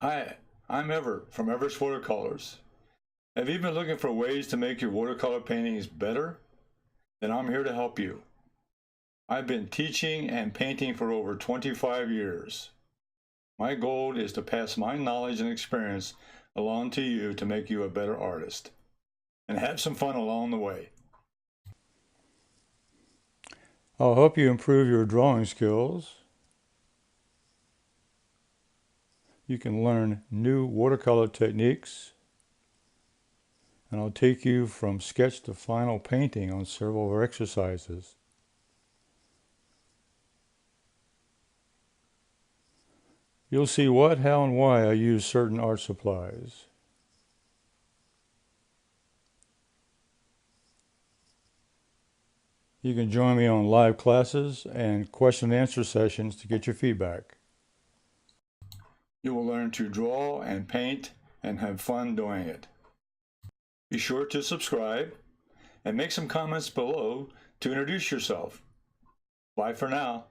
Hi, I'm Everett from Everett's Watercolors. Have you been looking for ways to make your watercolor paintings better? Then I'm here to help you. I've been teaching and painting for over 25 years. My goal is to pass my knowledge and experience along to you to make you a better artist. And have some fun along the way. I'll help you improve your drawing skills. You can learn new watercolor techniques, and I'll take you from sketch to final painting on several of our exercises. You'll see what, how, and why I use certain art supplies. You can join me on live classes and question and answer sessions to get your feedback. You will learn to draw and paint and have fun doing it. Be sure to subscribe and make some comments below to introduce yourself. Bye for now.